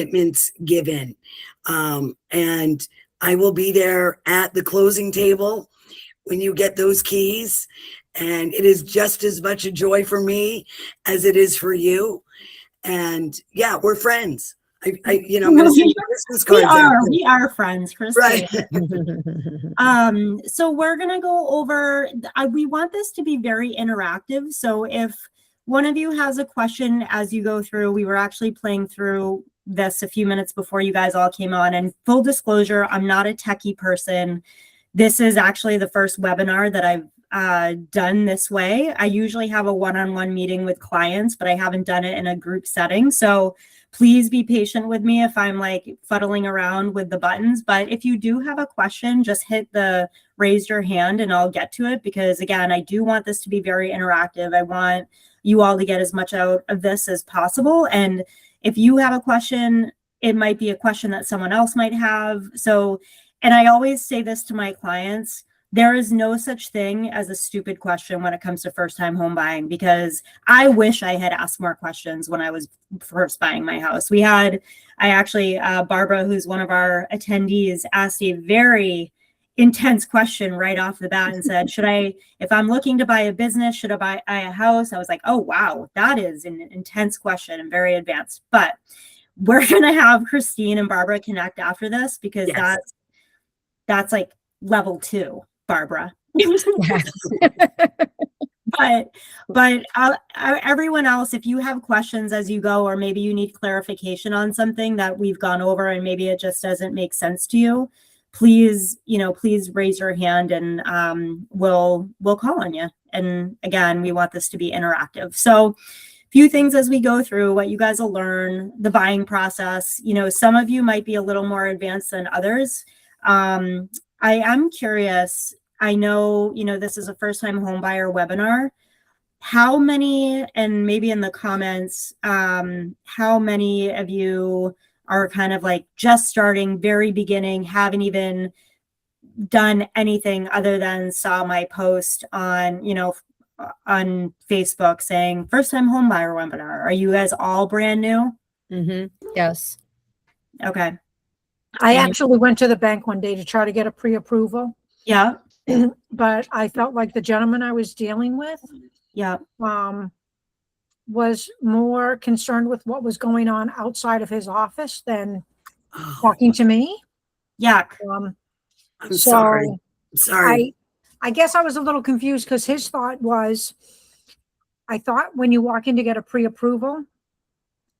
commitments given. And I will be there at the closing table when you get those keys. And it is just as much a joy for me as it is for you. And yeah, we're friends. I'm going to send you business cards. We are friends, Christine. Right. So we're going to go over, we want this to be very interactive. So if one of you has a question as you go through, we were actually playing through this a few minutes before you guys all came on, and full disclosure, I'm not a techie person. This is actually the first webinar that I've done this way. I usually have a one-on-one meeting with clients, but I haven't done it in a group setting. So please be patient with me if I'm like fuddling around with the buttons. But if you do have a question, just hit the raise your hand and I'll get to it, because again, I do want this to be very interactive. I want you all to get as much out of this as possible. And if you have a question, it might be a question that someone else might have. So, and I always say this to my clients, there is no such thing as a stupid question when it comes to first-time home buying, because I wish I had asked more questions when I was first buying my house. Barbara, who's one of our attendees, asked a very intense question right off the bat and said, if I'm looking to buy a business, should I buy a house? I was like, oh, wow, that is an intense question and very advanced. But we're going to have Christine and Barbara connect after this, because Yes. that's like level 2. Barbara. But everyone else, if you have questions as you go, or maybe you need clarification on something that we've gone over and maybe it just doesn't make sense to you, please raise your hand and we'll call on you. And again, we want this to be interactive. So few things as we go through, what you guys will learn, the buying process. Some of you might be a little more advanced than others. I am curious. I know, this is a first-time home buyer webinar. How many, and maybe in the comments, how many of you are kind of like just starting, very beginning, haven't even done anything other than saw my post on Facebook saying first-time home buyer webinar? Are you guys all brand new? Mm-hmm. Yes. Okay. I actually went to the bank one day to try to get a pre-approval. Yeah. But I felt like the gentleman I was dealing with was more concerned with what was going on outside of his office than talking to me. Yeah. I'm sorry. I guess I was a little confused, because his thought was, I thought when you walk in to get a pre-approval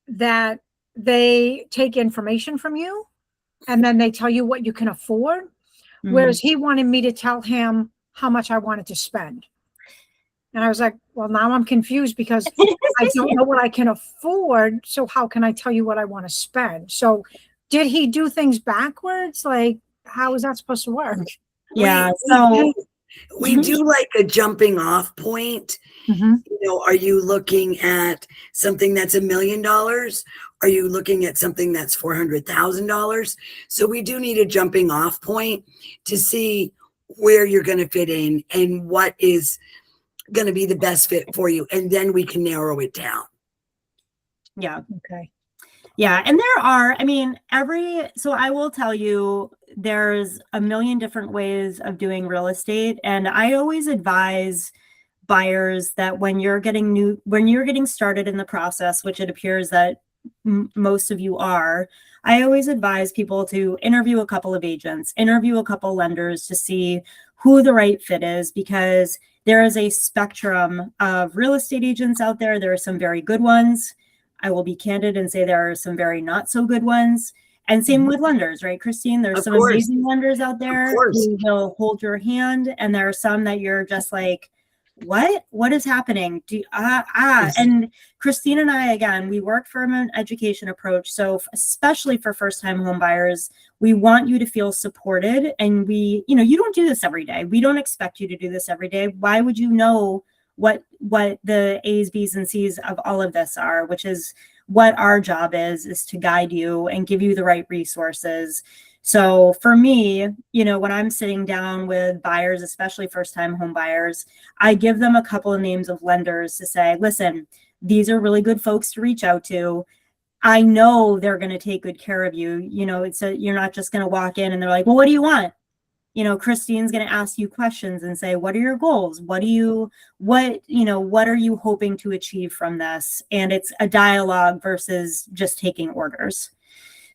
that they take information from you and then they tell you what you can afford. Whereas he wanted me to tell him how much I wanted to spend. And I was like, well, now I'm confused, because I don't know what I can afford. So how can I tell you what I want to spend? So did he do things backwards? Like, how is that supposed to work? Yeah. We do like a jumping off point. Are you looking at something that's $1 million? Are you looking at something that's $400,000? So we do need a jumping off point to see where you're going to fit in and what is going to be the best fit for you. And then we can narrow it down. Yeah. Okay. Yeah. And there are, so I will tell you, there's a million different ways of doing real estate. And I always advise buyers that when you're getting started in the process, which it appears that most of you are, I always advise people to interview a couple of agents, interview a couple lenders to see who the right fit is, because there is a spectrum of real estate agents out there. There are some very good ones. I will be candid and say there are some very not so good ones. And same with lenders, right, Christine? There's some amazing lenders out there who will hold your hand. And there are some that you're just like, what is happening? And Christine and I, again, we work from an education approach. So especially for first-time home buyers, we want you to feel supported. And you don't do this every day. We don't expect you to do this every day. Why would you know what the A's, B's, and C's of all of this are, which is what our job is to guide you and give you the right resources. So for me, when I'm sitting down with buyers, especially first-time home buyers, I give them a couple of names of lenders to say, listen, these are really good folks to reach out to. I know they're going to take good care of you. You know, you're not just going to walk in and they're like, well, what do you want? You know, Christine's going to ask you questions and say, what are your goals? What are you hoping to achieve from this? And it's a dialogue versus just taking orders.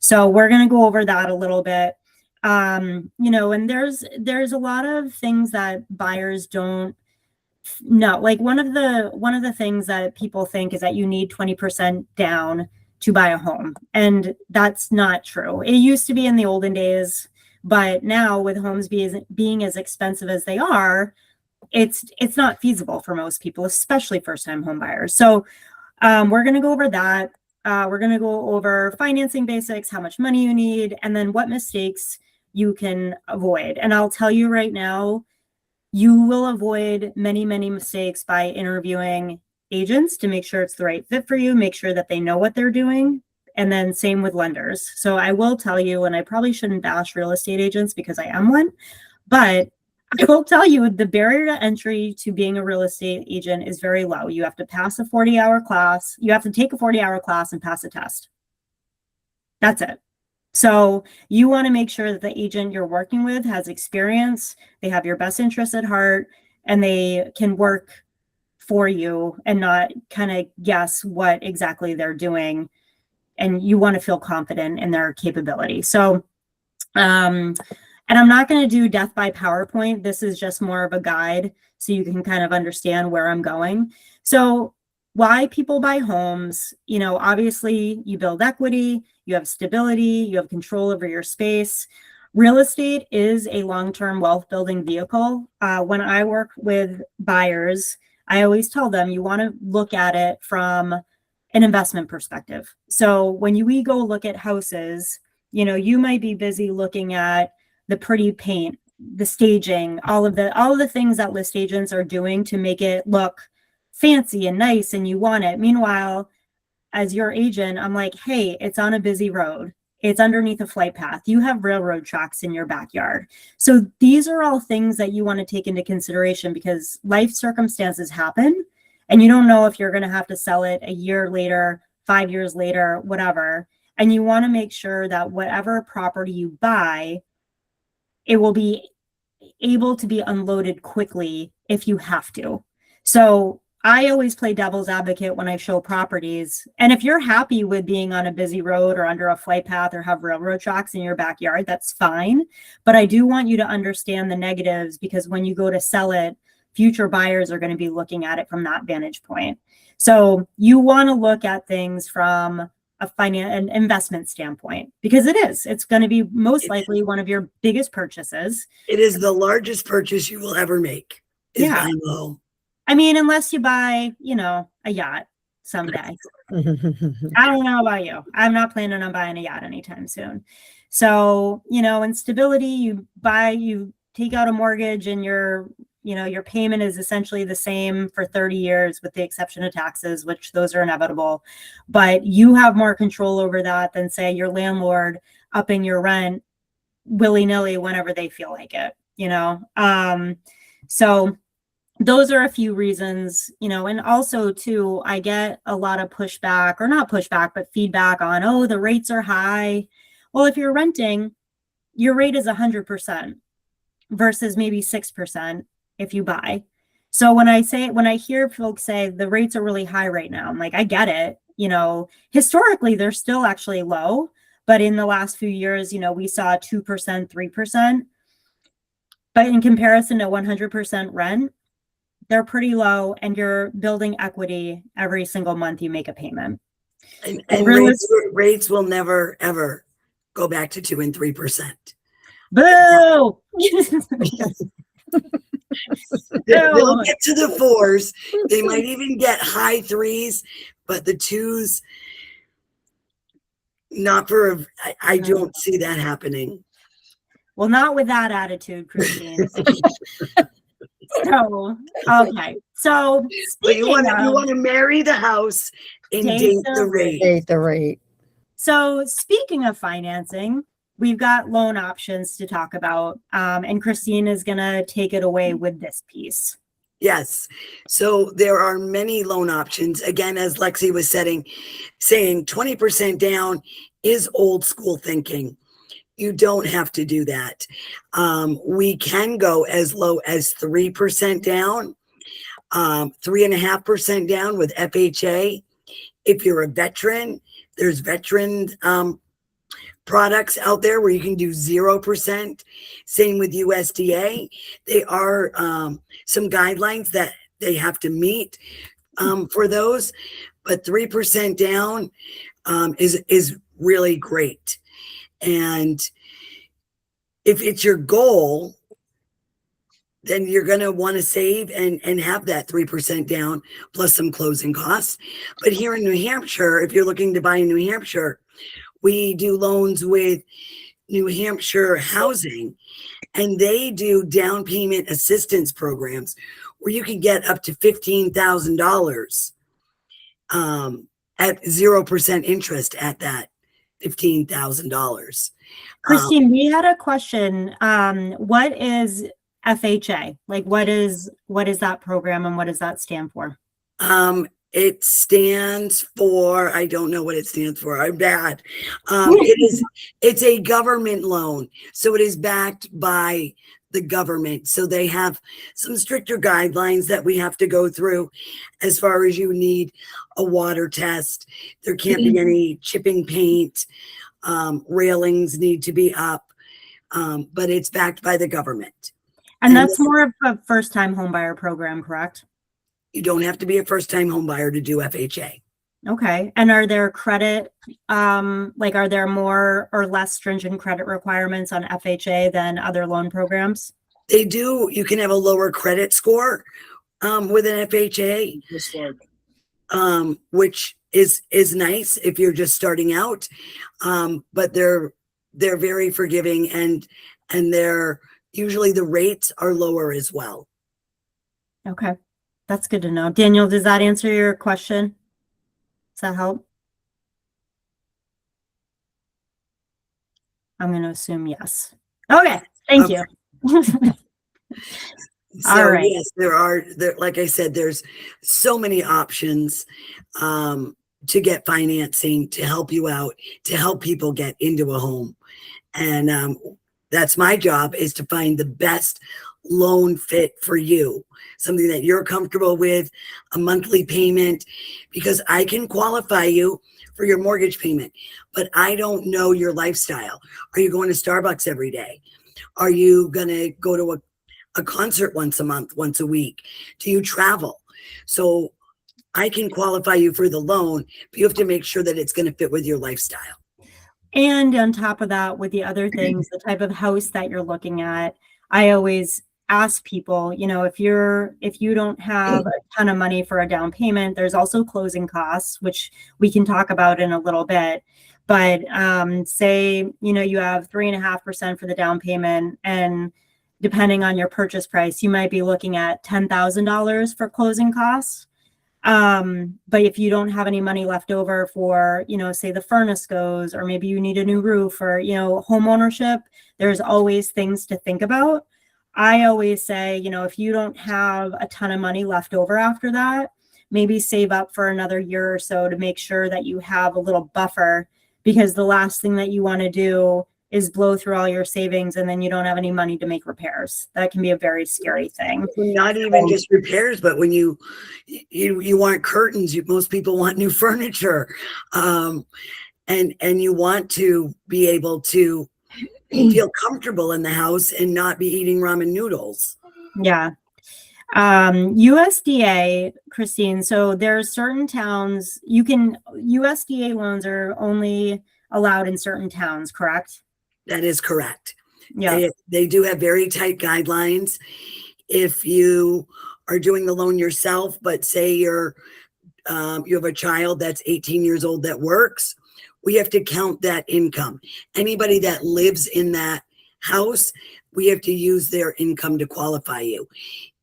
So we're going to go over that a little bit. You know, and there's a lot of things that buyers don't know. Like one of the things that people think is that you need 20% down to buy a home. And that's not true. It used to be in the olden days, but now with homes being as expensive as they are, it's not feasible for most people, especially first-time home buyers. So we're going to go over that. We're going to go over financing basics, how much money you need, and then what mistakes you can avoid. And I'll tell you right now, you will avoid many, many mistakes by interviewing agents to make sure it's the right fit for you, make sure that they know what they're doing, and then same with lenders. So I will tell you, and I probably shouldn't bash real estate agents because I am one, but I will tell you the barrier to entry to being a real estate agent is very low. You have to pass a 40-hour class. You have to take a 40-hour class and pass a test. That's it. So you want to make sure that the agent you're working with has experience, they have your best interests at heart, and they can work for you and not kind of guess what exactly they're doing. And you want to feel confident in their capability. So, and I'm not going to do death by PowerPoint. This is just more of a guide so you can kind of understand where I'm going. So why people buy homes, you know, obviously you build equity, you have stability, you have control over your space. Real estate is a long-term wealth building vehicle. When I work with buyers, I always tell them you want to look at it from an investment perspective. So when we go look at houses, you know, you might be busy looking at the pretty paint, the staging, all of the things that list agents are doing to make it look fancy and nice and you want it. Meanwhile, as your agent, I'm like, hey, it's on a busy road. It's underneath a flight path. You have railroad tracks in your backyard. So these are all things that you want to take into consideration because life circumstances happen and you don't know if you're going to have to sell it a year later, 5 years later, whatever. And you want to make sure that whatever property you buy, it will be able to be unloaded quickly if you have to. So I always play devil's advocate when I show properties. And if you're happy with being on a busy road or under a flight path or have railroad tracks in your backyard, that's fine. But I do want you to understand the negatives because when you go to sell it, future buyers are going to be looking at it from that vantage point. So you want to look at things from an investment standpoint because it's going to be most likely one of your biggest purchases. It is the largest purchase you will ever make. Is buying a home. I mean, unless you buy, you know, a yacht someday. I don't know about you. I'm not planning on buying a yacht anytime soon. So, you know, in stability, you take out a mortgage and your payment is essentially the same for 30 years with the exception of taxes, which those are inevitable. But you have more control over that than, say, your landlord upping your rent willy-nilly whenever they feel like it, you know? So those are a few reasons, you know, and also too, I get a lot of pushback or not pushback, but feedback on, oh, the rates are high. Well, if you're renting, your rate is 100% versus maybe 6% if you buy. So when I hear folks say the rates are really high right now, I'm like, I get it. You know, historically, they're still actually low, but in the last few years, you know, we saw 2%, 3%. But in comparison to 100% rent, they're pretty low and you're building equity every single month you make a payment. And rates will never, ever go back to 2% and 3%. Boo! They'll get to the 4s. They might even get high 3s, but the 2s, not for, I don't see that happening. Well, not with that attitude, Christine. So, okay. So, but you want to marry the house and date the rate. Date the rate. So, speaking of financing, we've got loan options to talk about, and Christine is going to take it away with this piece. Yes. So there are many loan options. Again, as Lexi was saying 20% down is old school thinking. You don't have to do that. We can go as low as 3% down, 3.5% down with FHA. If you're a veteran, there's veteran products out there where you can do 0%. Same with USDA. They are some guidelines that they have to meet for those, but 3% down is really great. And if it's your goal, then you're going to want to save and have that 3% down plus some closing costs. But here in New Hampshire, if you're looking to buy in New Hampshire, we do loans with New Hampshire Housing, and they do down payment assistance programs where you can get up to $15,000 at 0% interest at that $15,000. Christine, we had a question. What is FHA? Like, what is that program and what does that stand for? It stands for, I don't know what it stands for. I'm bad. It's a government loan. So it is backed by the government. So they have some stricter guidelines that we have to go through as far as you need a water test. There can't be any chipping paint. Railings need to be up. But it's backed by the government. And that's more of a first-time homebuyer program, correct? You don't have to be a first-time home buyer to do FHA. Okay. And are there credit, are there more or less stringent credit requirements on FHA than other loan programs? They do. You can have a lower credit score with an FHA, which is nice if you're just starting out. But they're very forgiving and they're usually the rates are lower as well. Okay. That's good to know. Daniel, does that answer your question? Does that help? I'm going to assume yes. Okay. Thank you. So All right. yes, like I said, there's so many options to get financing, to help you out, to help people get into a home. And that's my job, is to find the best loan fit for you, something that you're comfortable with, a monthly payment, because I can qualify you for your mortgage payment, but I don't know your lifestyle. Are you going to Starbucks every day? Are you going to go to a concert once a month, once a week? Do you travel? So I can qualify you for the loan, but you have to make sure that it's going to fit with your lifestyle. And on top of that, with the other things, the type of house that you're looking at, I always ask people, if you don't have a ton of money for a down payment, there's also closing costs, which we can talk about in a little bit. But say, you have 3.5% for the down payment, and depending on your purchase price, you might be looking at $10,000 for closing costs. But if you don't have any money left over for, say the furnace goes, or maybe you need a new roof, or, home ownership, there's always things to think about. I always say, if you don't have a ton of money left over after that, maybe save up for another year or so to make sure that you have a little buffer, because the last thing that you want to do is blow through all your savings and then you don't have any money to make repairs. That can be a very scary thing. Not even just repairs, but when you want curtains, most people want new furniture, and you want to be able to feel comfortable in the house and not be eating ramen noodles. Yeah. USDA, Christine, so there are certain towns USDA loans are only allowed in certain towns, correct? That is correct. Yeah. They do have very tight guidelines. If you are doing the loan yourself, but say you have a child that's 18 years old that works, we have to count that income. Anybody that lives in that house, we have to use their income to qualify you.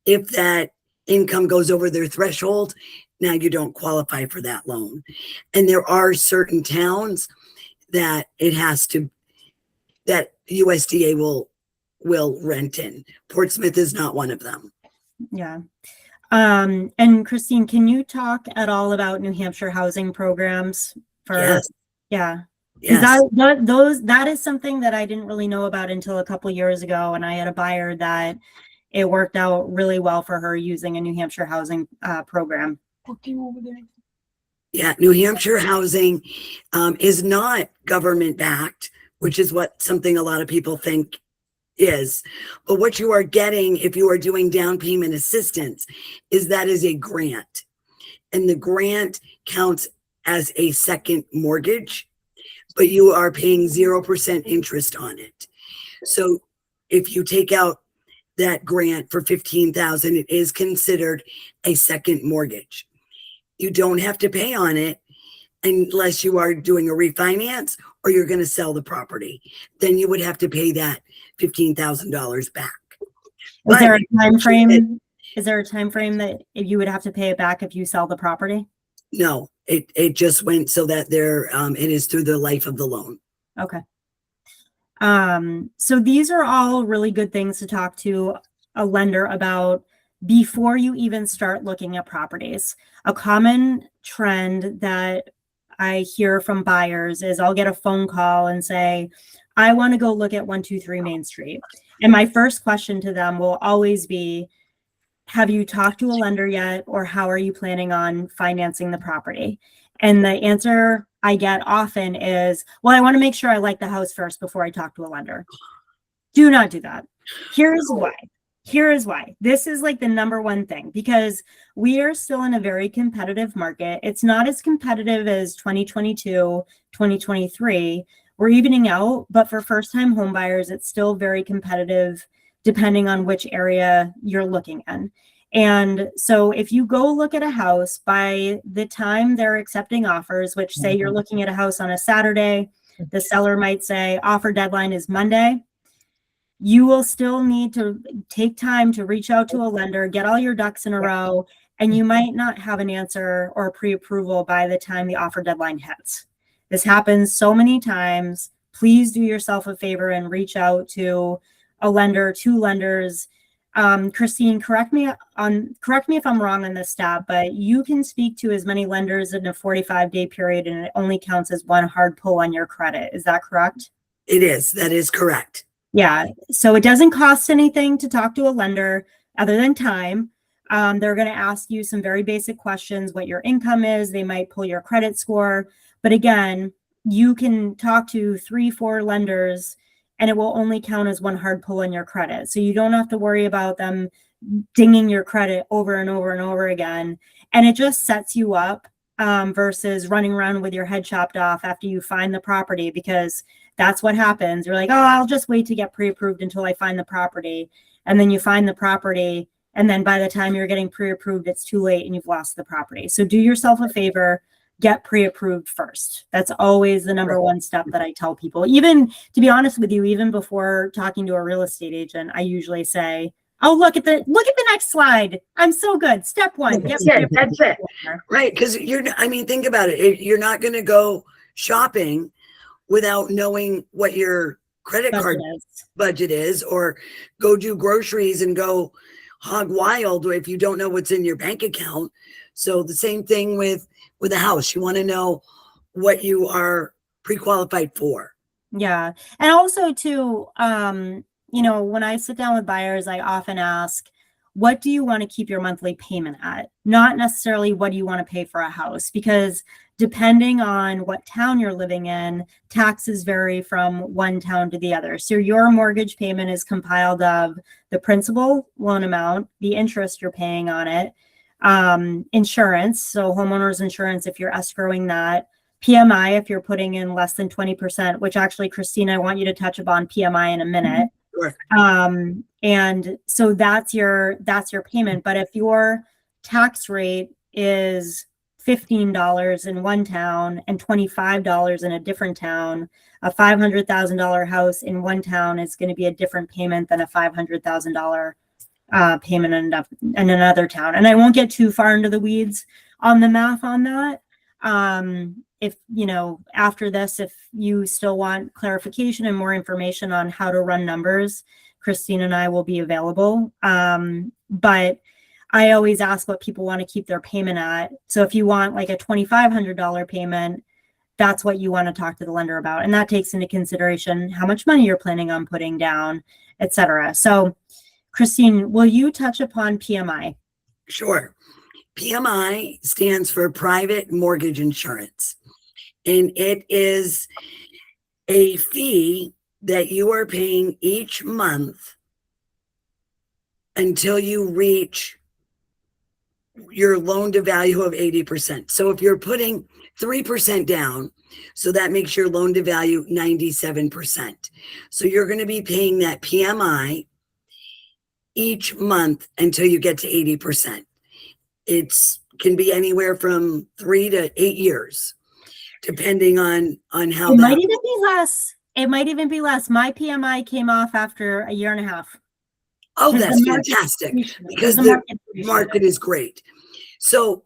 If that income goes over their threshold, now you don't qualify for that loan. And there are certain towns that that USDA will rent in. Portsmouth is not one of them. Yeah. And Christine, can you talk at all about New Hampshire housing programs for, Yes. yeah. Yes. That is something that I didn't really know about until a couple years ago. And I had a buyer that it worked out really well for her using a New Hampshire housing program. Yeah, New Hampshire housing is not government backed, which is what something a lot of people think is. But what you are getting if you are doing down payment assistance is that is a grant. And the grant counts as a second mortgage, but you are paying 0% interest on it. So if you take out that grant for $15,000, it is considered a second mortgage. You don't have to pay on it unless you are doing a refinance or you're going to sell the property. Then you would have to pay that $15,000 back. Is there a time frame? Is there a time frame that you would have to pay it back if you sell the property? No, it just went so that it is through the life of the loan. Okay. So these are all really good things to talk to a lender about before you even start looking at properties. A common trend that I hear from buyers is I'll get a phone call and say, I want to go look at 123 Main Street. And my first question to them will always be, have you talked to a lender yet? Or how are you planning on financing the property? And the answer I get often is, well, I want to make sure I like the house first before I talk to a lender. Do not do that. Here's why. Here is why. This is like the number one thing, because we are still in a very competitive market. It's not as competitive as 2022, 2023. We're evening out, but for first-time home buyers, it's still very competitive depending on which area you're looking in. And so if you go look at a house, by the time they're accepting offers, which say you're looking at a house on a Saturday, the seller might say offer deadline is Monday. You will still need to take time to reach out to a lender, get all your ducks in a row, and you might not have an answer or pre-approval by the time the offer deadline hits. This happens so many times. Please do yourself a favor and reach out to a lender, two lenders. Christine, correct me if I'm wrong on this stat, but you can speak to as many lenders in a 45-day period, and it only counts as one hard pull on your credit. Is that correct? It is. That is correct. Yeah. So it doesn't cost anything to talk to a lender other than time. They're going to ask you some very basic questions, what your income is. They might pull your credit score. But again, you can talk to 3-4 lenders and it will only count as one hard pull on your credit. So you don't have to worry about them dinging your credit over and over and over again. And it just sets you up versus running around with your head chopped off after you find the property, because that's what happens. You're like, oh, I'll just wait to get pre-approved until I find the property. And then you find the property. And then by the time you're getting pre-approved, it's too late and you've lost the property. So do yourself a favor, get pre-approved first. That's always the number one step that I tell people. Even, to be honest with you, even before talking to a real estate agent, I usually say, oh, look at the next slide. I'm so good. Step one. That's it. Right. Because think about it. You're not going to go shopping without knowing what your credit card budget is, or go do groceries and go hog wild if you don't know what's in your bank account. So the same thing with a house. You want to know what you are pre-qualified for. Yeah. And also too, when I sit down with buyers, I often ask, what do you want to keep your monthly payment at? Not necessarily what do you want to pay for a house, because depending on what town you're living in, taxes vary from one town to the other. So your mortgage payment is compiled of the principal loan amount, the interest you're paying on it, insurance, so homeowners insurance if you're escrowing that, PMI if you're putting in less than 20%, which actually, Christine, I want you to touch upon PMI in a minute. Sure. And so that's your payment. But if your tax rate is $15 in one town and $25 in a different town, a $500,000 house in one town is going to be a different payment than a $500,000 payment in another town. And I won't get too far into the weeds on the math on that. If, after this, if you still want clarification and more information on how to run numbers, Christine and I will be available. But I always ask what people want to keep their payment at. So if you want like a $2,500 payment, that's what you want to talk to the lender about. And that takes into consideration how much money you're planning on putting down, etc. So Christine, will you touch upon PMI? Sure. PMI stands for private mortgage insurance, and it is a fee that you are paying each month until you reach your loan to value of 80%. So if you're putting 3% down, so that makes your loan to value 97%. So you're going to be paying that PMI each month until you get to 80%. It's can be anywhere from 3 to 8 years, depending on how It that. might even be less. It might even be less. My PMI came off after a year and a half. Oh, Because that's the market fantastic, appreciated. because The the market appreciated. market is great. So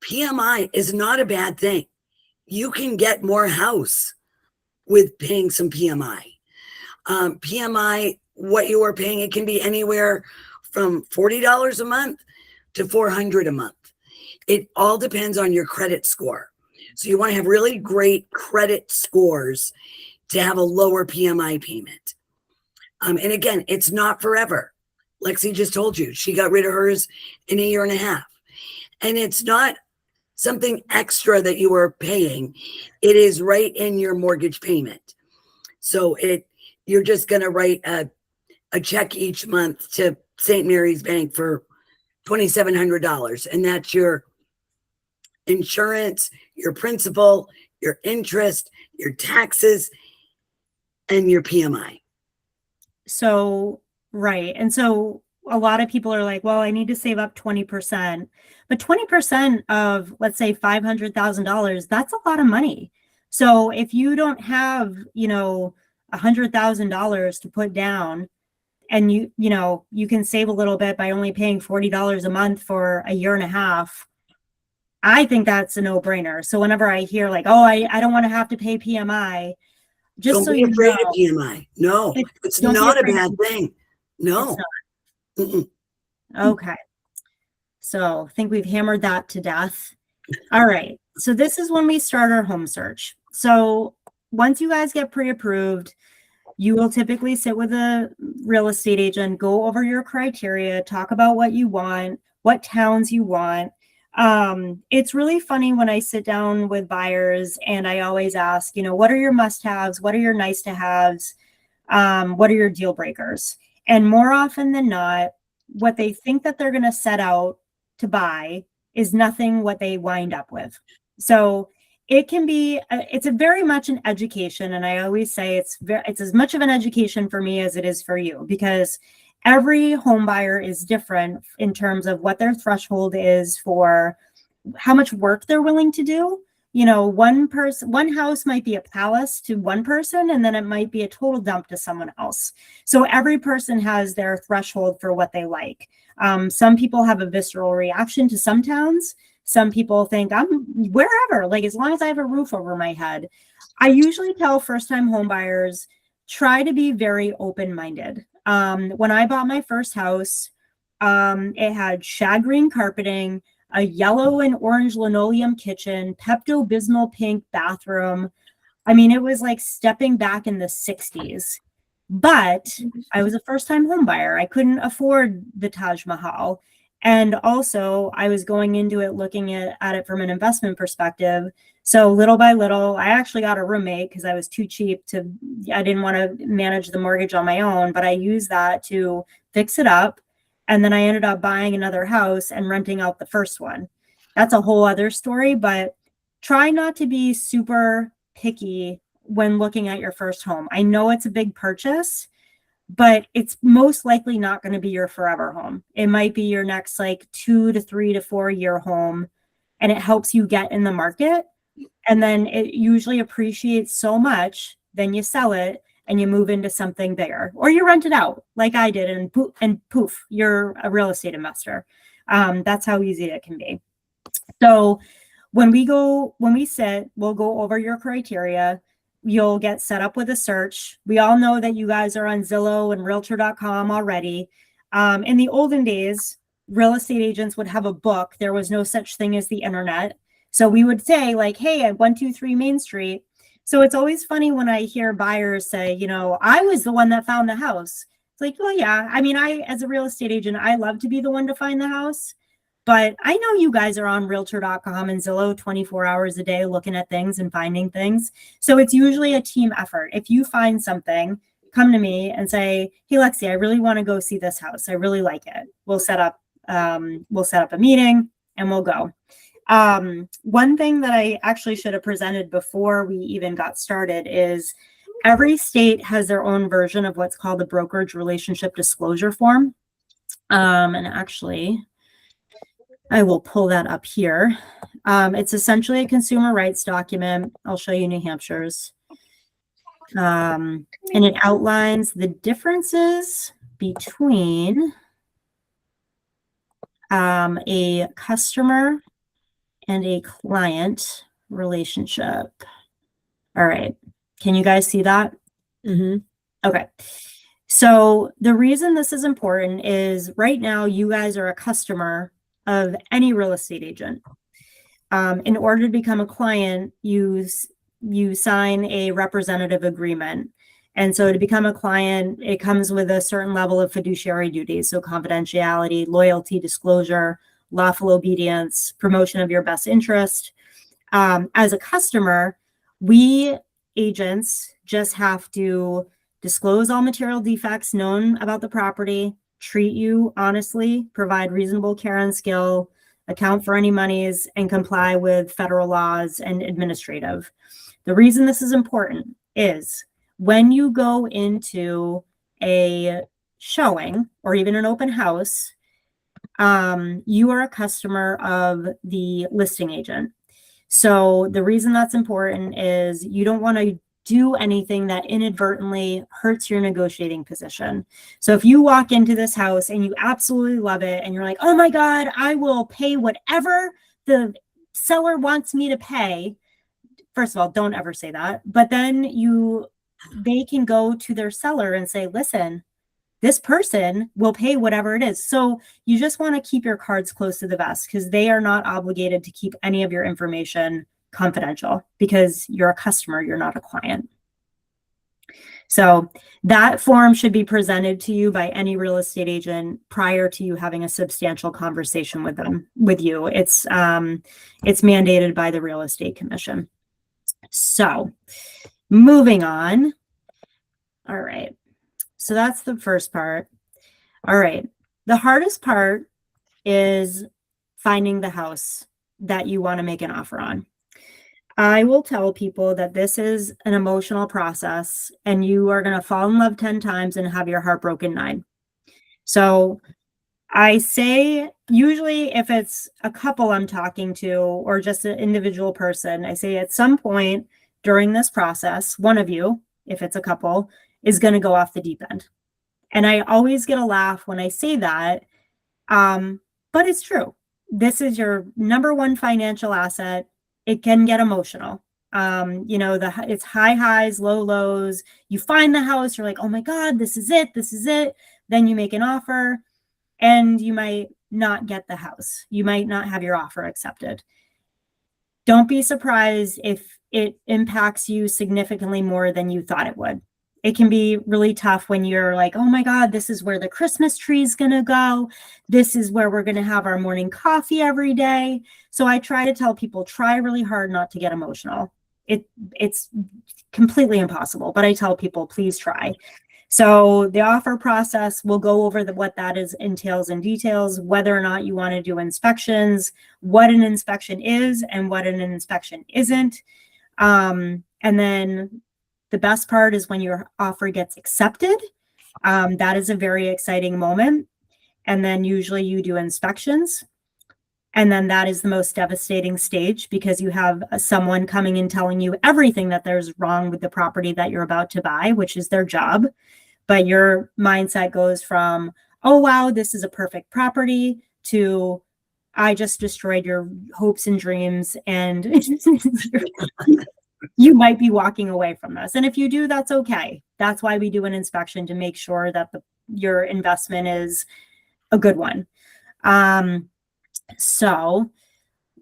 PMI is not a bad thing. You can get more house with paying some PMI. PMI, what you are paying, it can be anywhere from $40 a month to $400 a month. It all depends on your credit score. So you want to have really great credit scores to have a lower PMI payment. And again, it's not forever. Lexi just told you she got rid of hers in a year and a half. And it's not something extra that you are paying. It is right in your mortgage payment. So you're just going to write a check each month to St. Mary's Bank for $2,700. And that's your insurance, your principal, your interest, your taxes, and your PMI. So, right. And so a lot of people are like, well, I need to save up 20%. But 20% of, let's say, $500,000, that's a lot of money. So if you don't have, $100,000 to put down, and you can save a little bit by only paying $40 a month for a year and a half, I think that's a no-brainer. So whenever I hear like, oh, I don't want to have to pay PMI, just Don't so be you afraid know, of PMI. No, it's don't be not a afraid bad of- thing. No. It's not. Okay. So I think we've hammered that to death. All right. So this is when we start our home search. So once you guys get pre-approved, you will typically sit with a real estate agent, go over your criteria, talk about what you want, what towns you want. It's really funny when I sit down with buyers and I always ask, what are your must-haves? What are your nice-to-haves? What are your deal breakers? And more often than not, what they think that they're going to set out to buy is nothing what they wind up with. So it can be, it's a very much an education. And I always say it's as much of an education for me as it is for you, because every home buyer is different in terms of what their threshold is for how much work they're willing to do. One house might be a palace to one person, and then it might be a total dump to someone else. So every person has their threshold for what they like. Some people have a visceral reaction to some towns. Some people think I'm wherever, like as long as I have a roof over my head. I usually tell first-time home buyers, try to be very open-minded. When I bought my first house, it had shag green carpeting, a yellow and orange linoleum kitchen, Pepto-Bismol pink bathroom. I mean, it was like stepping back in the 60s. But I was a first-time home buyer. I couldn't afford the Taj Mahal. And also, I was going into it looking at it from an investment perspective. So little by little, I actually got a roommate because I was too cheap I didn't want to manage the mortgage on my own, but I used that to fix it up. And then I ended up buying another house and renting out the first one. That's a whole other story, but try not to be super picky when looking at your first home. I know it's a big purchase, but it's most likely not going to be your forever home. It might be your next 2 to 3 to 4 year home, and it helps you get in the market. And then it usually appreciates so much, then you sell it and you move into something bigger, or you rent it out like I did, and poof, you're a real estate investor. That's how easy it can be. So when we sit, we'll go over your criteria. You'll get set up with a search. We all know that you guys are on Zillow and Realtor.com already. In the olden days, real estate agents would have a book. There was no such thing as the internet. So we would say like, hey, at 123 Main Street. So it's always funny when I hear buyers say, you know, I was the one that found the house. It's like, well, yeah. I mean, as a real estate agent, I love to be the one to find the house. But I know you guys are on realtor.com and Zillow 24 hours a day looking at things and finding things. So it's usually a team effort. If you find something, come to me and say, hey, Lexi, I really want to go see this house. I really like it. We'll set up a meeting and we'll go. One thing that I actually should have presented before we even got started is every state has their own version of what's called the brokerage relationship disclosure form. And actually, I will pull that up here. It's essentially a consumer rights document. I'll show you New Hampshire's. And it outlines the differences between a customer and a client relationship. All right. Can you guys see that? Mm-hmm. Okay. So the reason this is important is right now you guys are a customer of any real estate agent. In order to become a client, you sign a representative agreement. And so to become a client, it comes with a certain level of fiduciary duties. So confidentiality, loyalty, disclosure, lawful obedience, promotion of your best interest. As a customer, we agents just have to disclose all material defects known about the property, treat you honestly, provide reasonable care and skill, account for any monies, and comply with federal laws and administrative. The reason this is important is when you go into a showing or even an open house, you are a customer of the listing agent. So the reason that's important is you don't want to do anything that inadvertently hurts your negotiating position. So if you walk into this house and you absolutely love it and you're like, oh my God, I will pay whatever the seller wants me to pay. First of all, don't ever say that. But then they can go to their seller and say, listen, this person will pay whatever it is. So you just want to keep your cards close to the vest because they are not obligated to keep any of your information confidential because you're a customer, you're not a client. So that form should be presented to you by any real estate agent prior to you having a substantial conversation with you. It's mandated by the Real Estate Commission. So moving on. All right. So that's the first part. All right. The hardest part is finding the house that you want to make an offer on. I will tell people that this is an emotional process and you are going to fall in love 10 times and have your heart broken 9. So I say usually if it's a couple I'm talking to or just an individual person, I say at some point during this process, one of you, if it's a couple, is going to go off the deep end. And I always get a laugh when I say that, but it's true. This is your number one financial asset. It can get emotional. It's high highs, low lows. You find the house, you're like, oh my God, this is it. This is it. Then you make an offer and you might not get the house. You might not have your offer accepted. Don't be surprised if it impacts you significantly more than you thought it would. It can be really tough when you're like, oh my God, this is where the Christmas tree is going to go. This is where we're going to have our morning coffee every day. So I try to tell people, try really hard not to get emotional. It's completely impossible, but I tell people, please try. So the offer process, we'll go over what that entails in details, whether or not you want to do inspections, what an inspection is and what an inspection isn't. And then the best part is when your offer gets accepted. That is a very exciting moment. And then usually you do inspections. And then that is the most devastating stage because you have someone coming in telling you everything that there's wrong with the property that you're about to buy, which is their job. But your mindset goes from, oh, wow, this is a perfect property to I just destroyed your hopes and dreams and you might be walking away from this. And if you do, that's okay. That's why we do an inspection to make sure that your investment is a good one. So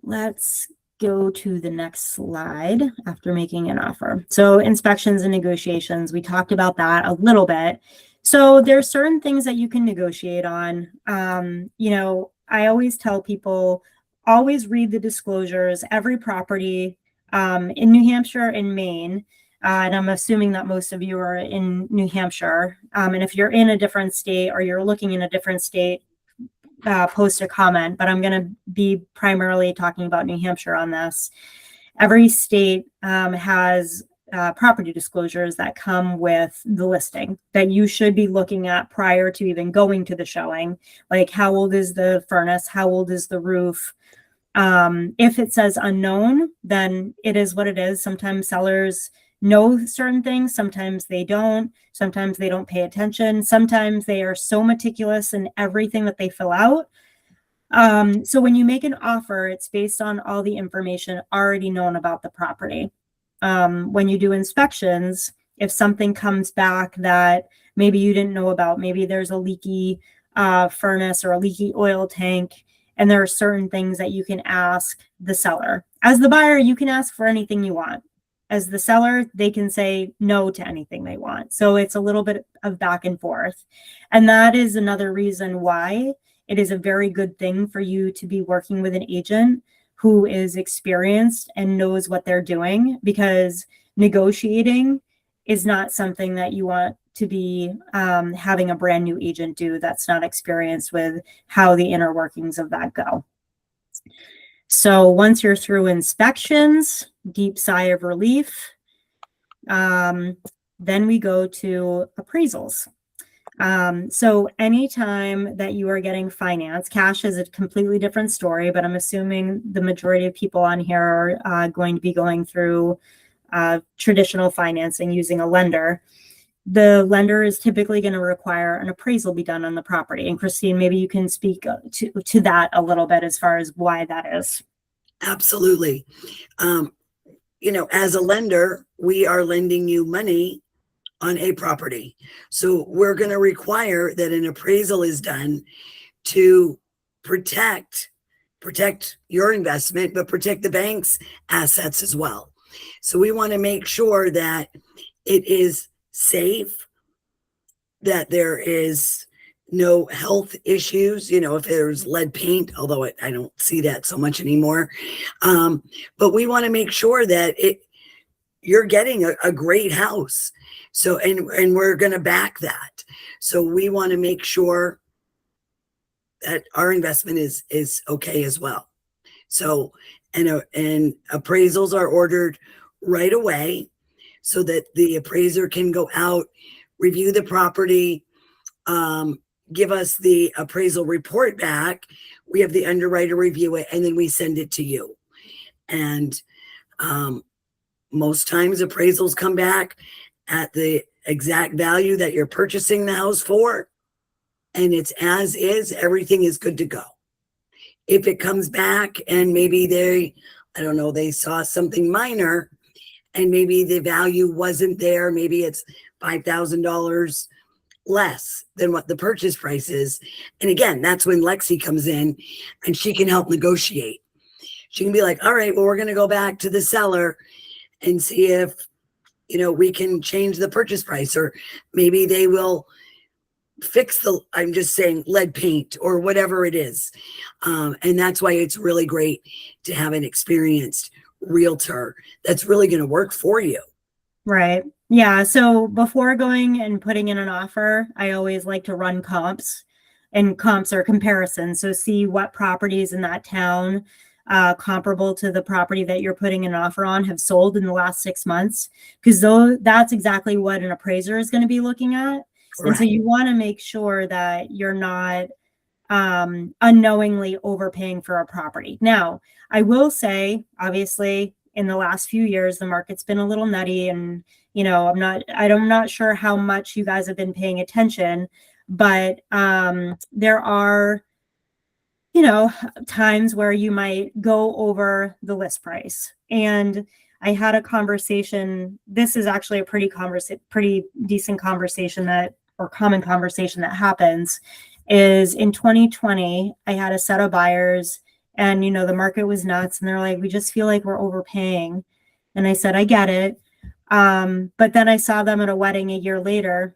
let's go to the next slide after making an offer. So inspections and negotiations, we talked about that a little bit. So there's certain things that you can negotiate on. I always tell people, always read the disclosures. Every property in New Hampshire and Maine, and I'm assuming that most of you are in New Hampshire. And if you're in a different state or you're looking in a different state, post a comment, but I'm going to be primarily talking about New Hampshire on this. Every state has property disclosures that come with the listing that you should be looking at prior to even going to the showing. Like, how old is the furnace? How old is the roof? If it says unknown, then it is what it is. Sometimes sellers know certain things, sometimes they don't. Sometimes they don't pay attention. Sometimes they are so meticulous in everything that they fill out. So when you make an offer, it's based on all the information already known about the property. When you do inspections, if something comes back that maybe you didn't know about, maybe there's a leaky furnace or a leaky oil tank, and there are certain things that you can ask the seller. As the buyer, you can ask for anything you want. As the seller, they can say no to anything they want. So it's a little bit of back and forth. And that is another reason why it is a very good thing for you to be working with an agent who is experienced and knows what they're doing, because negotiating is not something that you want to be having a brand new agent do that's not experienced with how the inner workings of that go. So once you're through inspections, deep sigh of relief, then we go to appraisals. So anytime that you are getting finance, cash is a completely different story, but I'm assuming the majority of people on here are going to be going through traditional financing using a lender. The lender is typically going to require an appraisal be done on the property. And Christine, maybe you can speak to that a little bit as far as why that is. Absolutely. As a lender, we are lending you money on a property. So we're going to require that an appraisal is done to protect your investment, but protect the bank's assets as well. So we want to make sure that it is safe, that there is no health issues, if there's lead paint, although I don't see that so much anymore. But we want to make sure that you're getting a great house. So, and we're going to back that. So we want to make sure that our investment is okay as well. So, and appraisals are ordered right away so that the appraiser can go out, review the property, give us the appraisal report back. We have the underwriter review it, and then we send it to you. And most times appraisals come back at the exact value that you're purchasing the house for, and it's as is, everything is good to go. If it comes back and maybe they saw something minor and maybe the value wasn't there, maybe it's $5,000 less than what the purchase price is. And again, that's when Lexi comes in and she can help negotiate. She can be like, all right, well, we're going to go back to the seller and see if, we can change the purchase price, or maybe they will fix I'm just saying, lead paint or whatever it is. And that's why it's really great to have an experienced realtor that's really going to work for you. Right. Yeah. So before going and putting in an offer, I always like to run comps, and comps are comparisons. So see what properties in that town comparable to the property that you're putting an offer on have sold in the last 6 months, because that's exactly what an appraiser is going to be looking at. Correct. And so you want to make sure that you're not unknowingly overpaying for a property. Now, I will say, obviously, in the last few years, the market's been a little nutty, and I'm not sure how much you guys have been paying attention, but there are times where you might go over the list price. And I had a conversation. This is actually a pretty decent conversation or common conversation that happens. is in 2020, I had a set of buyers and, the market was nuts. And they're like, we just feel like we're overpaying. And I said, I get it. But then I saw them at a wedding a year later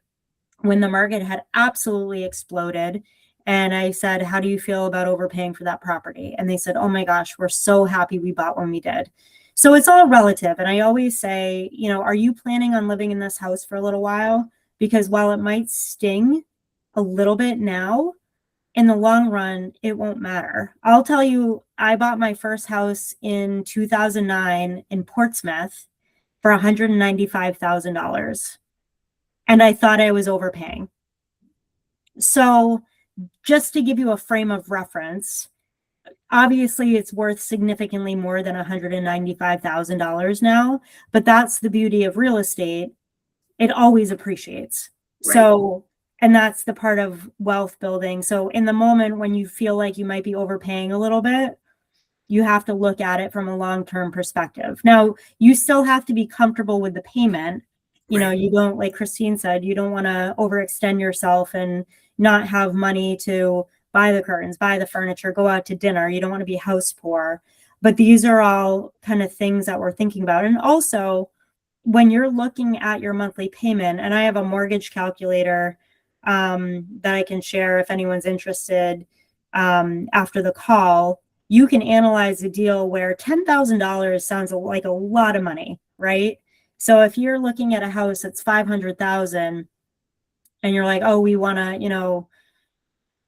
when the market had absolutely exploded. And I said, how do you feel about overpaying for that property? And they said, oh my gosh, we're so happy we bought when we did. So it's all relative. And I always say, are you planning on living in this house for a little while? Because while it might sting a little bit now, in the long run, it won't matter. I'll tell you, I bought my first house in 2009 in Portsmouth for $195,000. And I thought I was overpaying. So just to give you a frame of reference, obviously it's worth significantly more than $195,000 now, but that's the beauty of real estate. It always appreciates. Right. So, and that's the part of wealth building. So in the moment when you feel like you might be overpaying a little bit, you have to look at it from a long-term perspective. Now, you still have to be comfortable with the payment. You don't, like Christine said, you don't want to overextend yourself and not have money to buy the curtains, buy the furniture, go out to dinner. You don't want to be house poor. But these are all kind of things that we're thinking about. And also, when you're looking at your monthly payment, and I have a mortgage calculator that I can share if anyone's interested after the call, you can analyze a deal where $10,000 sounds like a lot of money, right? So if you're looking at a house that's $500,000 and you're like, oh, we want to,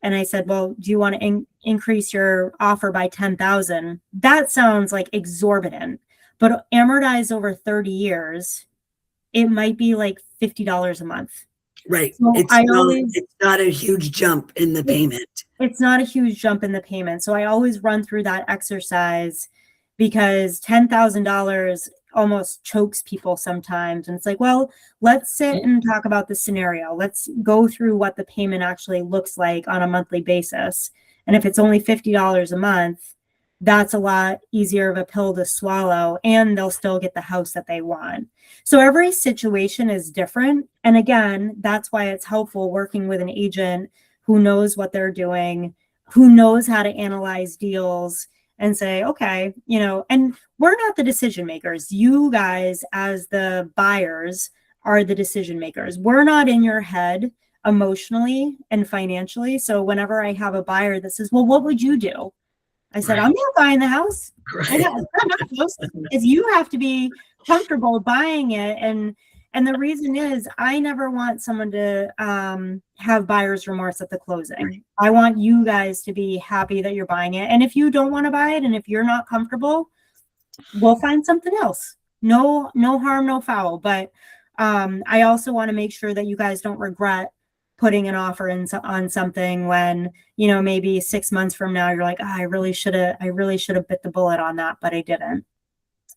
and I said, well, do you want to increase your offer by 10,000? That sounds like exorbitant, but amortized over 30 years, it might be like $50 a month. Right. So it's not a huge jump in the payment. It's not a huge jump in the payment. So I always run through that exercise because $10,000 almost chokes people sometimes. And it's like, well, let's sit and talk about the scenario. Let's go through what the payment actually looks like on a monthly basis. And if it's only $50 a month, that's a lot easier of a pill to swallow, and they'll still get the house that they want. So every situation is different. And again, that's why it's helpful working with an agent who knows what they're doing, who knows how to analyze deals and say, okay, and we're not the decision makers. You guys, as the buyers, are the decision makers. We're not in your head emotionally and financially. So whenever I have a buyer that says, well, what would you do? I said, I'm not buying the house. Right. Because you have to be comfortable buying it. And the reason is I never want someone to have buyer's remorse at the closing. Right. I want you guys to be happy that you're buying it. And if you don't want to buy it and if you're not comfortable, we'll find something else. No harm, no foul. But I also want to make sure that you guys don't regret putting an offer on something when, maybe 6 months from now, you're like, I really should have bit the bullet on that, but I didn't.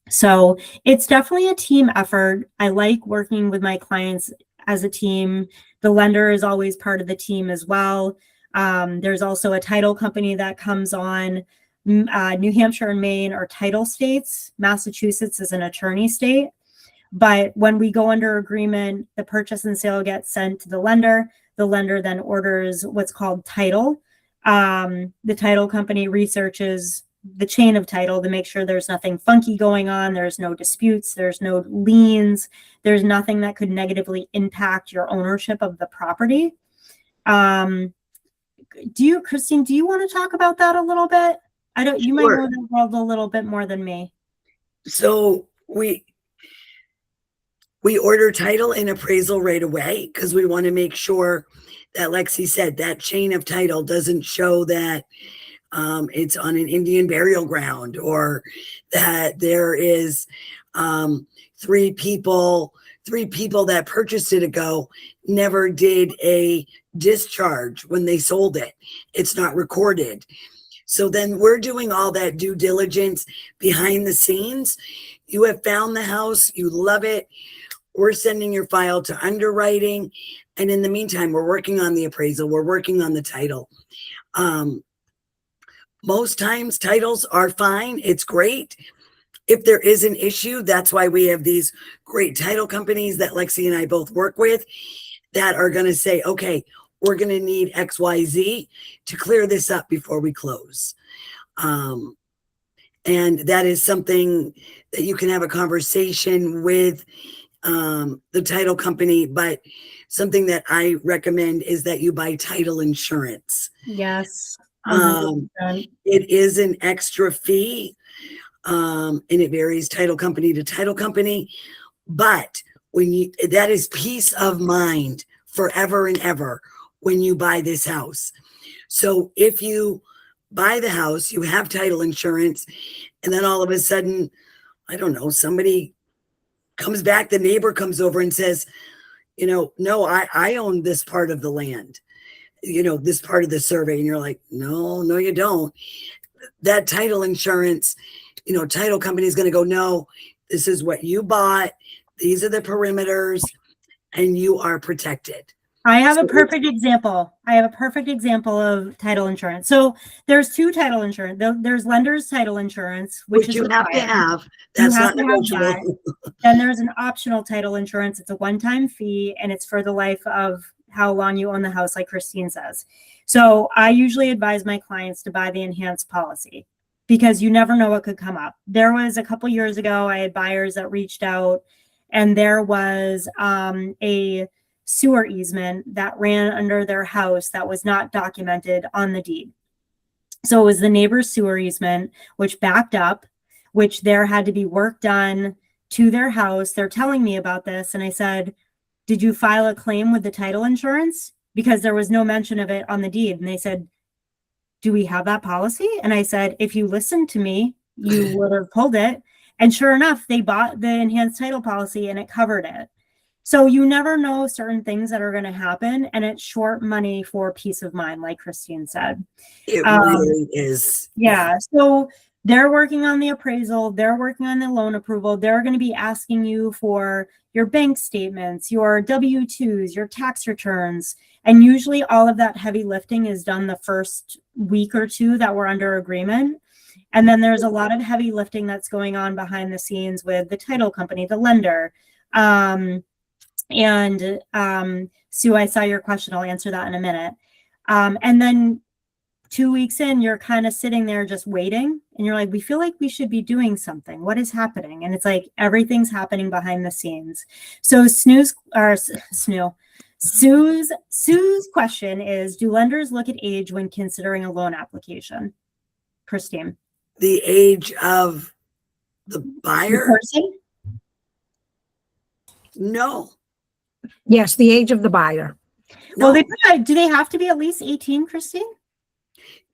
So it's definitely a team effort. I like working with my clients as a team. The lender is always part of the team as well. There's also a title company that comes on. New Hampshire and Maine are title states. Massachusetts is an attorney state. But when we go under agreement, the purchase and sale gets sent to the lender. The lender then orders what's called title. The title company researches the chain of title to make sure there's nothing funky going on. There's no disputes. There's no liens. There's nothing that could negatively impact your ownership of the property. Christine, do you want to talk about that a little bit? You might know the world a little bit more than me. So we order title and appraisal right away because we want to make sure that, Lexi said, that chain of title doesn't show that it's on an Indian burial ground, or that there is three people that purchased it ago never did a discharge when they sold it. It's not recorded. So then we're doing all that due diligence behind the scenes. You have found the house, you love it. We're sending your file to underwriting. And in the meantime, we're working on the appraisal. We're working on the title. Most times titles are fine. It's great. If there is an issue, that's why we have these great title companies that Lexi and I both work with that are going to say, okay, we're going to need XYZ to clear this up before we close. And that is something that you can have a conversation with the title company, but something that I recommend is that you buy title insurance. Yes. It is an extra fee, and it varies title company to title company, but that is peace of mind forever and ever when you buy this house. So if you buy the house, you have title insurance, and then all of a sudden, I don't know, somebody comes back, the neighbor comes over and says, no, I own this part of the land, this part of the survey. And you're like, no, you don't. That title insurance, title company is going to go, no, this is what you bought. These are the perimeters, and you are protected. I have a perfect example. Of title insurance. So there's two title insurance. There's lender's title insurance, which is you have to required. have. That's not negotiable. Then there's an optional title insurance. It's a one-time fee, and it's for the life of how long you own the house, like Christine says. So I usually advise my clients to buy the enhanced policy because you never know what could come up. There was a couple years ago, I had buyers that reached out, and there was a sewer easement that ran under their house that was not documented on the deed. So it was the neighbor's sewer easement, which backed up, which there had to be work done to their house. They're telling me about this. And I said, did you file a claim with the title insurance? Because there was no mention of it on the deed. And they said, do we have that policy? And I said, if you listened to me, you would have pulled it. And sure enough, they bought the enhanced title policy and it covered it. So you never know certain things that are going to happen, and it's short money for peace of mind, like Christine said. It really is. Yeah. So they're working on the appraisal. They're working on the loan approval. They're going to be asking you for your bank statements, your W-2s, your tax returns. And usually all of that heavy lifting is done the first week or two that we're under agreement. And then there's a lot of heavy lifting that's going on behind the scenes with the title company, the lender. Sue, I saw your question. I'll answer that in a minute. And then 2 weeks in, you're kind of sitting there just waiting. And you're like, we feel like we should be doing something. What is happening? And it's like, everything's happening behind the scenes. So Sue's question is, do lenders look at age when considering a loan application? Christine. The age of the buyer? The person? No. Yes, the age of the buyer. No. Well, do they have to be at least 18, Christine?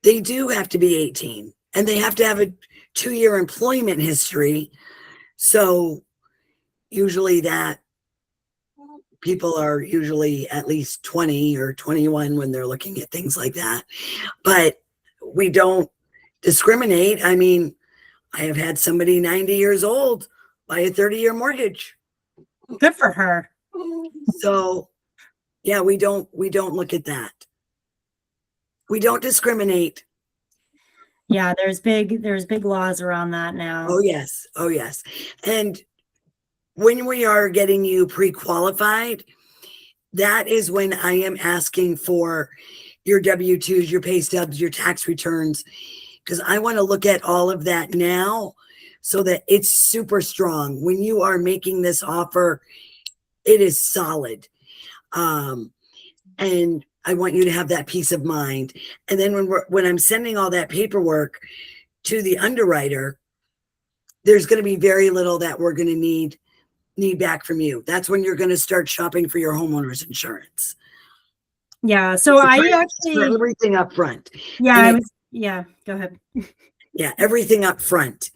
They do have to be 18, and they have to have a 2-year employment history. So usually that people are usually at least 20 or 21 when they're looking at things like that. But we don't discriminate. I mean, I have had somebody 90 years old buy a 30-year mortgage. Good for her. So yeah, we don't look at that. We don't discriminate. Yeah, there's big laws around that now. Oh yes. And when we are getting you pre-qualified, that is when I am asking for your W-2s, your pay stubs, your tax returns, because I want to look at all of that now so that it's super strong. When you are making this offer, it is solid. And I want you to have that peace of mind. And then when I'm sending all that paperwork to the underwriter, there's going to be very little that we're going to need back from you. That's when you're going to start shopping for your homeowner's insurance. Yeah. So I actually everything up front. Yeah. Go ahead. Yeah. Everything up front.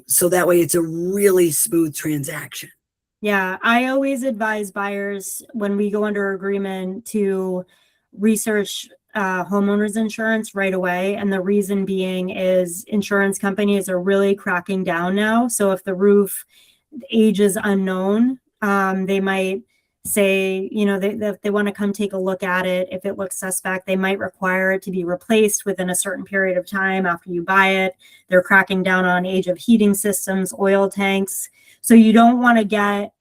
So that way it's a really smooth transaction. Yeah, I always advise buyers when we go under agreement to research homeowners insurance right away. And the reason being is insurance companies are really cracking down now. So if the roof age is unknown, they might say, they want to come take a look at it. If it looks suspect, they might require it to be replaced within a certain period of time after you buy it. They're cracking down on age of heating systems, oil tanks. So you don't want to get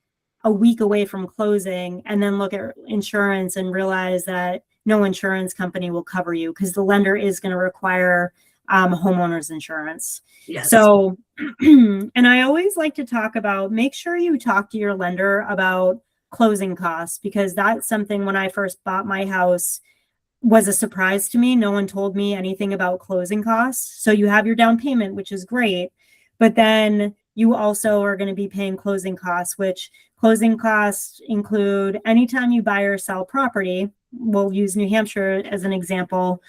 a week away from closing and then look at insurance and realize that no insurance company will cover you because the lender is going to require homeowners insurance. Yes. So, and I always like to talk about, make sure you talk to your lender about closing costs, because that's something when I first bought my house was a surprise to me. No one told me anything about closing costs. So you have your down payment, which is great, but then you also are going to be paying closing costs, which closing costs include anytime you buy or sell property. We'll use New Hampshire as an example.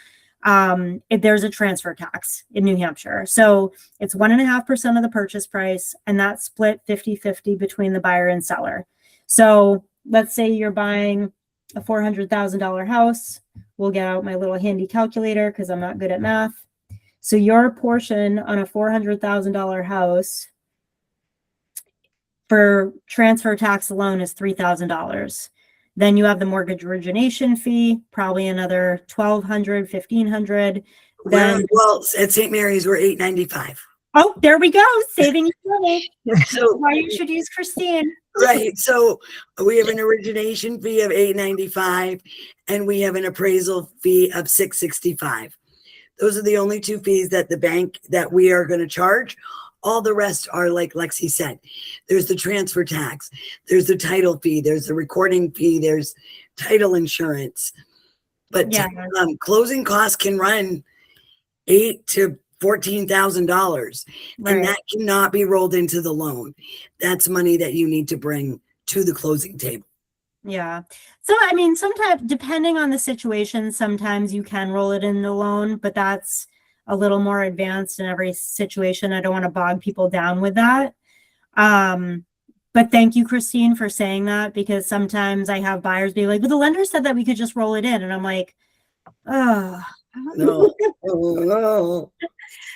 There's a transfer tax in New Hampshire. So it's 1.5% of the purchase price, and that's split 50-50 between the buyer and seller. So let's say you're buying a $400,000 house. We'll get out my little handy calculator because I'm not good at math. So your portion on a $400,000 house for transfer tax alone is $3,000. Then you have the mortgage origination fee, probably another $1,200, $1,500. Then, well, at St. Mary's, we're $895. Oh, there we go, saving you money. So why you should use Christine. Right. So we have an origination fee of $895, and we have an appraisal fee of $665. Those are the only two fees that the bank that we are going to charge. All the rest are like Lexi said. There's the transfer tax, there's the title fee, there's the recording fee, there's title insurance. But Yeah. Closing costs can run $8,000 to $14,000, Right. and that cannot be rolled into the loan. That's money that you need to bring to the closing table. Yeah. So, I mean, sometimes depending on the situation, sometimes you can roll it in the loan, but that's a little more advanced in every situation. I don't want to bog people down with that. But thank you, Christine, for saying that, because sometimes I have buyers be like, but the lender said that we could just roll it in. And I'm like, oh, No. No.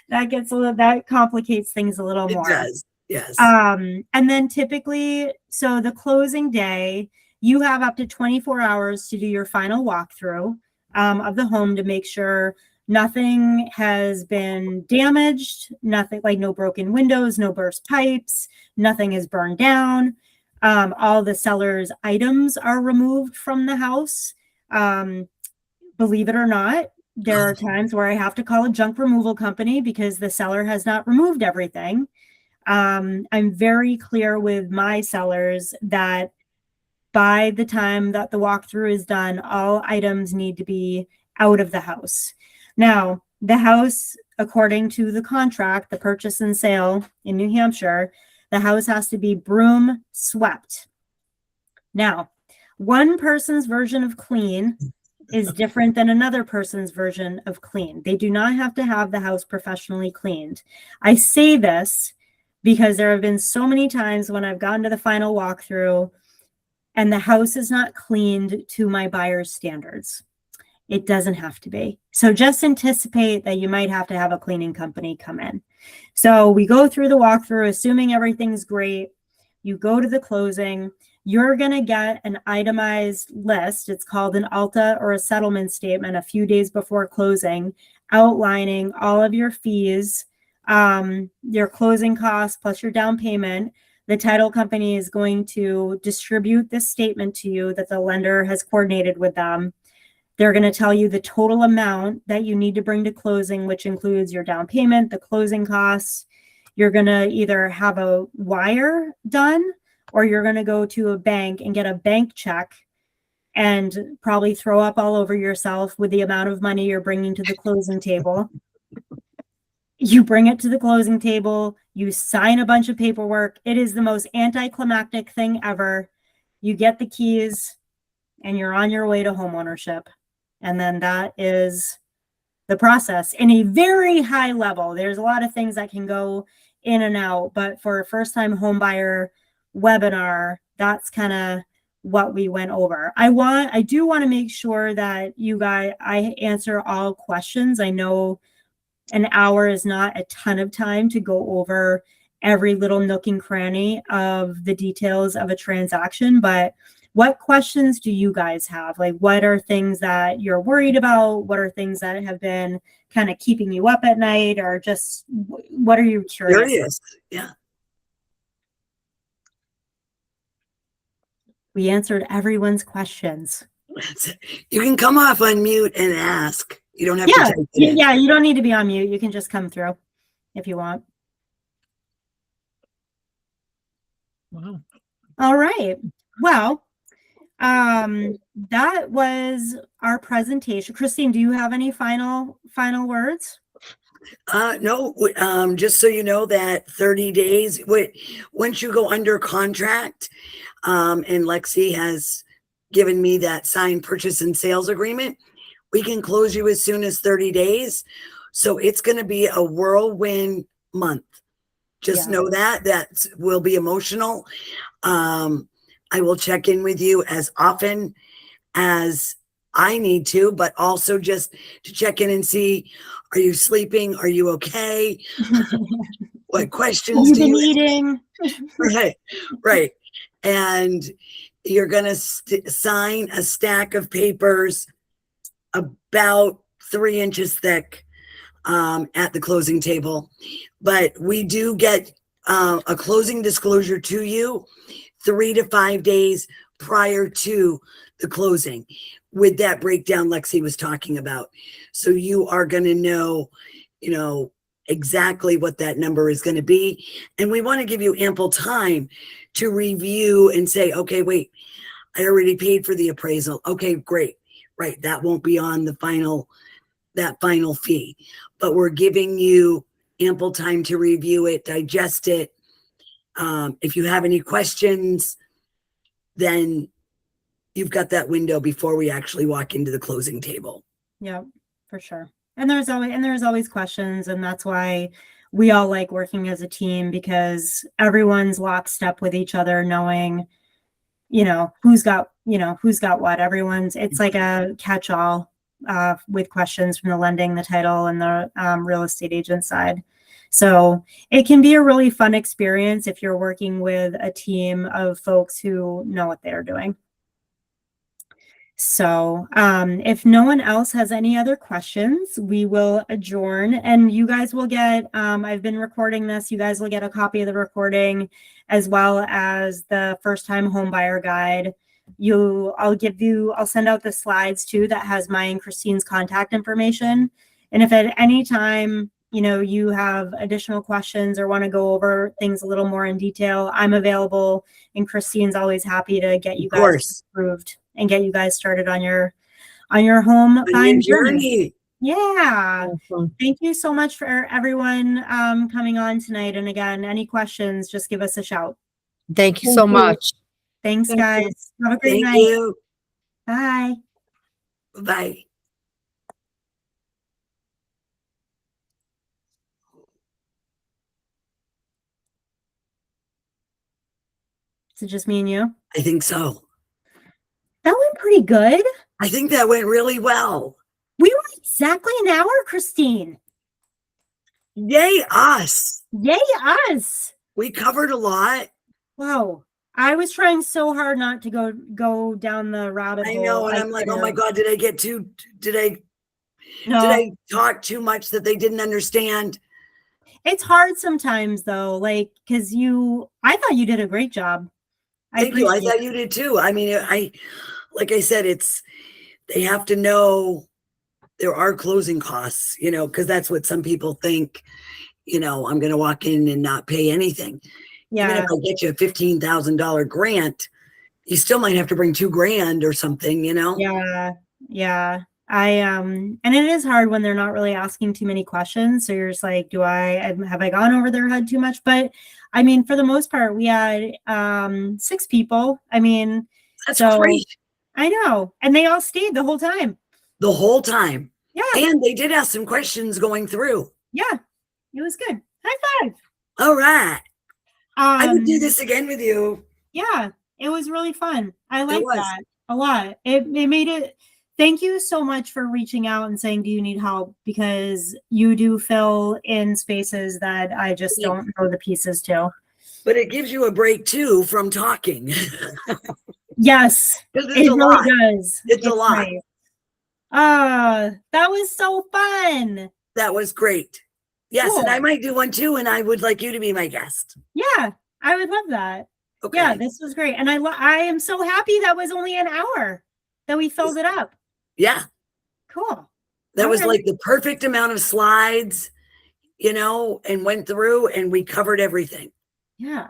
that complicates things a little more. It does. Yes. And then typically, so the closing day, you have up to 24 hours to do your final walkthrough of the home to make sure nothing has been damaged, nothing like no broken windows, no burst pipes, nothing is burned down. All the seller's items are removed from the house. Believe it or not, there are times where I have to call a junk removal company because the seller has not removed everything. I'm very clear with my sellers that by the time that the walkthrough is done, all items need to be out of the house. Now, the house, according to the contract, the purchase and sale in New Hampshire, the house has to be broom swept. Now, one person's version of clean is different than another person's version of clean. They do not have to have the house professionally cleaned. I say this because there have been so many times when I've gotten to the final walkthrough and the house is not cleaned to my buyer's standards. It doesn't have to be. So just anticipate that you might have to have a cleaning company come in. So we go through the walkthrough, assuming everything's great. You go to the closing. You're going to get an itemized list. It's called an ALTA or a settlement statement a few days before closing, outlining all of your fees, your closing costs, plus your down payment. The title company is going to distribute this statement to you that the lender has coordinated with them. They're going to tell you the total amount that you need to bring to closing, which includes your down payment, the closing costs. You're going to either have a wire done or you're going to go to a bank and get a bank check and probably throw up all over yourself with the amount of money you're bringing to the closing table. You bring it to the closing table, you sign a bunch of paperwork. It is the most anticlimactic thing ever. You get the keys and you're on your way to homeownership. And then that is the process in a very high level. There's a lot of things that can go in and out, but for a first-time home buyer webinar, that's kind of what we went over. I do want to make sure that I answer all questions. I know an hour is not a ton of time to go over every little nook and cranny of the details of a transaction, but what questions do you guys have? Like, what are things that you're worried about? What are things that have been kind of keeping you up at night, or just what are you curious? Yeah. We answered everyone's questions. You can come off on mute and ask. You don't have to type it in. Yeah, you don't need to be on mute. You can just come through if you want. Wow. All right. Well, that was our presentation. Christine, do you have any final words? No, just so you know that 30 days, once you go under contract, and Lexi has given me that signed purchase and sales agreement, we can close you as soon as 30 days. So it's going to be a whirlwind month. Just know that will be emotional. I will check in with you as often as I need to, but also just to check in and see, are you sleeping? Are you okay? What questions do you eating? Right. And you're going to sign a stack of papers about 3 inches thick at the closing table. But we do get a closing disclosure to you 3 to 5 days prior to the closing, with that breakdown Lexi was talking about. So you are going to know, exactly what that number is going to be. And we want to give you ample time to review and say, okay, wait, I already paid for the appraisal. Okay, great. Right. That won't be on the that final fee, but we're giving you ample time to review it, digest it. If you have any questions, then you've got that window before we actually walk into the closing table. Yeah, for sure. And there's always questions, and that's why we all like working as a team, because everyone's lockstep with each other, knowing, who's got what. It's like a catch-all with questions from the lending, the title, and the real estate agent side. So it can be a really fun experience if you're working with a team of folks who know what they're doing. So if no one else has any other questions, we will adjourn, and you guys will get, I've been recording this, you guys will get a copy of the recording, as well as the first time home buyer guide. I'll send out the slides too that has my and Christine's contact information. And if at any time, you have additional questions or want to go over things a little more in detail, I'm available, and Christine's always happy to get you guys approved and get you guys started on your home buying journey. Yeah. Awesome. Thank you so much for everyone coming on tonight. And again, any questions, just give us a shout. Thank you so much. Thanks, guys. Have a great night. Thank you. Bye. Bye. Is it just me and you? I think so. That went pretty good. I think that went really well. We were exactly an hour, Christine. Yay, us. Yay, us. We covered a lot. Wow. I was trying so hard not to go down the rabbit hole. I know, and I'm like, oh my God, did I talk too much that they didn't understand? It's hard sometimes though, because I thought you did a great job. Thank you. I thought you did too. I mean, like I said, they have to know there are closing costs, because that's what some people think, I'm going to walk in and not pay anything. Yeah. Even if I get you a $15,000 grant, you still might have to bring $2,000 or something, Yeah. Yeah. And it is hard when they're not really asking too many questions. So you're just like, have I gone over their head too much? But I mean, for the most part, we had 6 people. I mean, that's great. I know. And they all stayed the whole time. The whole time. Yeah. And they did ask some questions going through. Yeah. It was good. High five. All right. I would do this again with you. Yeah. It was really fun. I liked that a lot. It made it. Thank you so much for reaching out and saying, do you need help? Because you do fill in spaces that I just don't know the pieces to. But it gives you a break too from talking. Yes, it really does. It's a lot. Nice. That was so fun. That was great. Yes, cool. And I might do one too, and I would like you to be my guest. Yeah, I would love that. Okay. Yeah, this was great. And I am so happy that was only an hour that we filled it up. Yeah. Cool. That was Alright. like the perfect amount of slides, and went through and we covered everything. Yeah.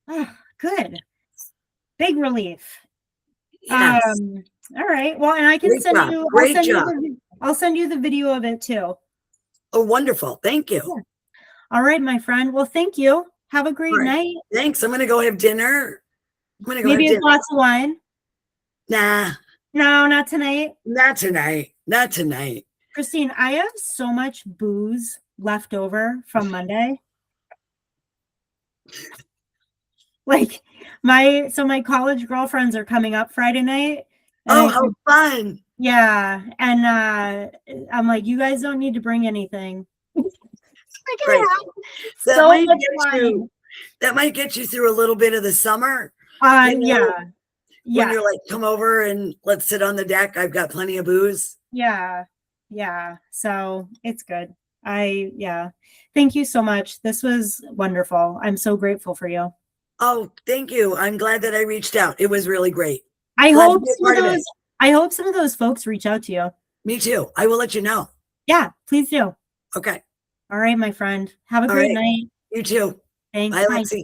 Oh, good. Big relief. Yes. All right. Well, and I can Great send job. you, Great job. I'll send you the video of it too. Oh, wonderful. Thank you. Yeah. All right, my friend. Well, thank you. Have a great All right. night. Thanks. I'm going to go have dinner. Maybe a glass of wine. Nah, No, not tonight. not tonight. Not tonight. Christine, I have so much booze left over from Monday. Like my college girlfriends are coming up Friday night. And Oh, I how said, fun. yeah. And I'm like, you guys don't need to bring anything. I Right. have That so might much get wine. you. That might get you through a little bit of the summer. Yeah. When Yeah. you're like, come over and let's sit on the deck. I've got plenty of booze. Yeah. Yeah. So it's good. Thank you so much. This was wonderful. I'm so grateful for you. Oh, thank you. I'm glad that I reached out. It was really great. I Glad to hope be a some of part of those, it. I hope some of those folks reach out to you. Me too. I will let you know. Yeah, please do. Okay. All right, my friend. Have a All great right. night. You too. Thanks. Bye, Bye. Lexi.